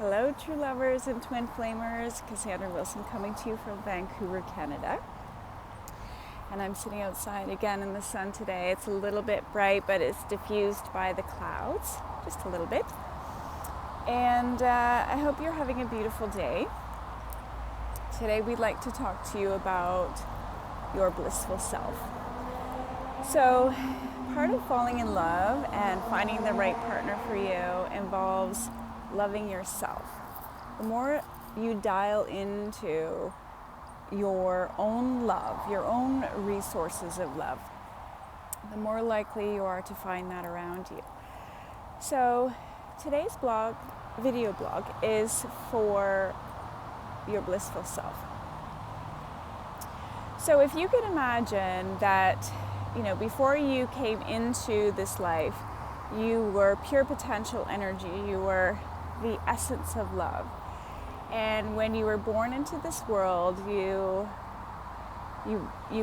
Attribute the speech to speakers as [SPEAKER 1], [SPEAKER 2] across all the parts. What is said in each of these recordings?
[SPEAKER 1] Hello, true lovers and twin flamers. Cassandra Wilson coming to you from Vancouver, Canada. And I'm sitting outside again in the sun today. It's a little bit bright, but it's diffused by the clouds, just a little bit. And I hope you're having a beautiful day. Today we'd like to talk to you about your blissful self. So part of falling in love and finding the right partner for you involves loving yourself. The more you dial into your own love, your own resources of love, the more likely you are to find that around you. So today's video blog is for your blissful self. So if you could imagine that, before you came into this life, you were pure potential energy, you were the essence of love. And when you were born into this world, you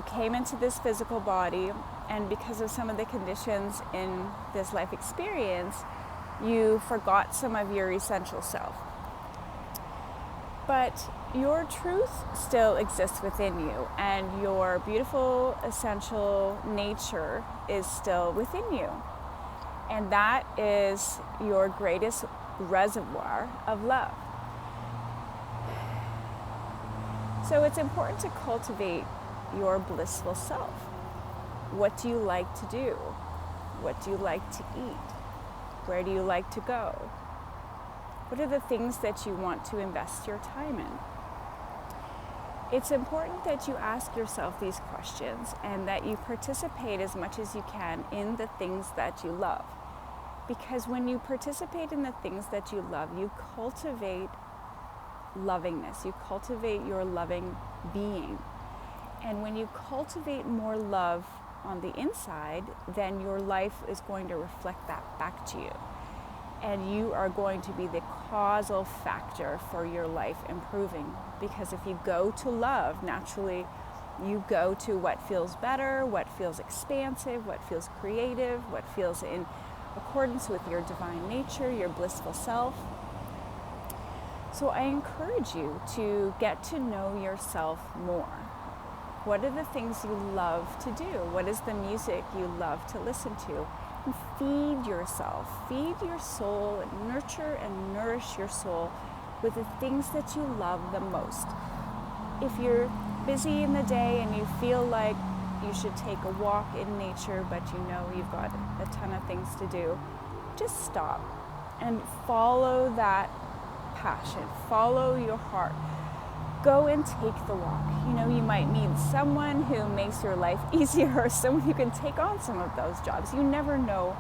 [SPEAKER 1] came into this physical body, and because of some of the conditions in this life experience, you forgot some of your essential self. But your truth still exists within you, and your beautiful essential nature is still within you. And that is your greatest reservoir of love. So it's important to cultivate your blissful self. What do you like to do? What do you like to eat? Where do you like to go? What are the things that you want to invest your time in? It's important that you ask yourself these questions and that you participate as much as you can in the things that you love. Because when you participate in the things that you love, you cultivate lovingness, you cultivate your loving being. And when you cultivate more love on the inside, then your life is going to reflect that back to you. And you are going to be the causal factor for your life improving. Because if you go to love, naturally you go to what feels better, what feels expansive, what feels creative, what feels in accordance with your divine nature, your blissful self. So I encourage you to get to know yourself more. What are the things you love to do? What is the music you love to listen to? And feed yourself, feed your soul, and nurture and nourish your soul with the things that you love the most. If you're busy in the day and you feel like you should take a walk in nature, but you've got a ton of things to do, just stop and follow that passion, follow your heart. Go and take the walk. You might meet someone who makes your life easier, or someone who can take on some of those jobs. You never know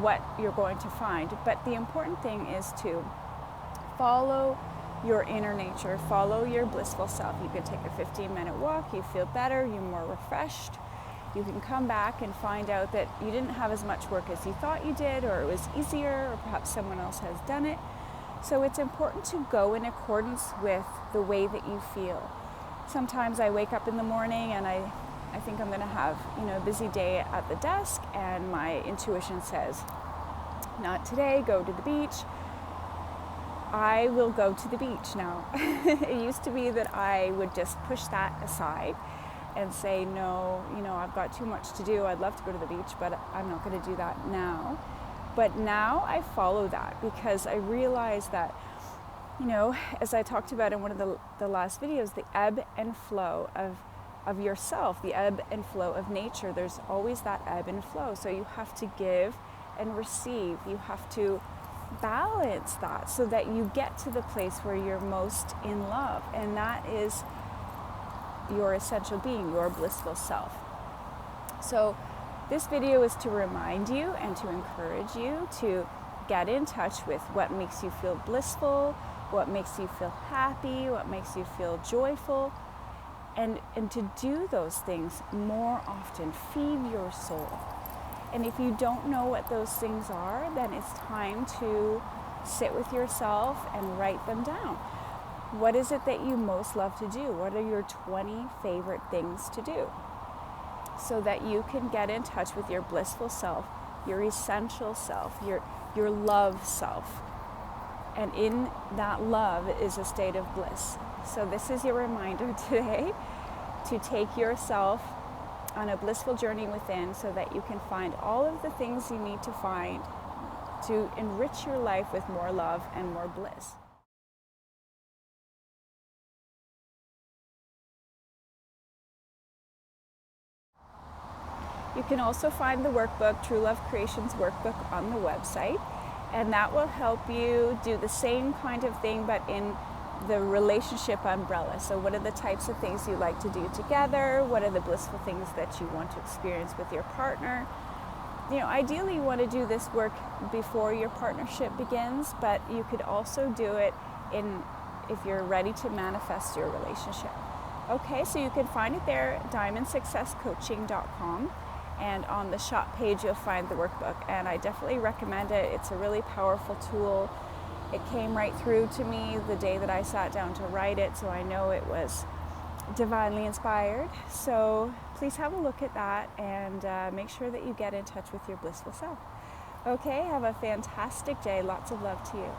[SPEAKER 1] what you're going to find, but the important thing is to follow your inner nature, follow your blissful self. You can take a 15-minute walk, you feel better, you're more refreshed. You can come back and find out that you didn't have as much work as you thought you did, or it was easier, or perhaps someone else has done it. So it's important to go in accordance with the way that you feel. Sometimes I wake up in the morning and I think I'm going to have a busy day at the desk, and my intuition says, not today, go to the beach. I will go to the beach now. It used to be that I would just push that aside and say, no, I've got too much to do. I'd love to go to the beach, but I'm not going to do that now. But now I follow that because I realize that, as I talked about in one of the last videos, the ebb and flow of yourself, the ebb and flow of nature, there's always that ebb and flow. So you have to give and receive. You have to balance that so that you get to the place where you're most in love. And that is your essential being, your blissful self. So this video is to remind you and to encourage you to get in touch with what makes you feel blissful, what makes you feel happy, what makes you feel joyful, and to do those things more often. Feed your soul. And if you don't know what those things are, then it's time to sit with yourself and write them down. What is it that you most love to do? What are your 20 favorite things to do? So that you can get in touch with your blissful self, your essential self, your love self, And in that love is a state of bliss. So this is your reminder today to take yourself on a blissful journey within so that you can find all of the things you need to find to enrich your life with more love and more bliss. You can also find the workbook, True Love Creations workbook, on the website, and that will help you do the same kind of thing but in the relationship umbrella. So what are the types of things you like to do together? What are the blissful things that you want to experience with your partner? Ideally you want to do this work before your partnership begins, but you could also do it if you're ready to manifest your relationship. Okay, so you can find it there, diamondsuccesscoaching.com. And on the shop page, you'll find the workbook. And I definitely recommend it. It's a really powerful tool. It came right through to me the day that I sat down to write it, so I know it was divinely inspired. So please have a look at that and make sure that you get in touch with your blissful self. Okay, have a fantastic day. Lots of love to you.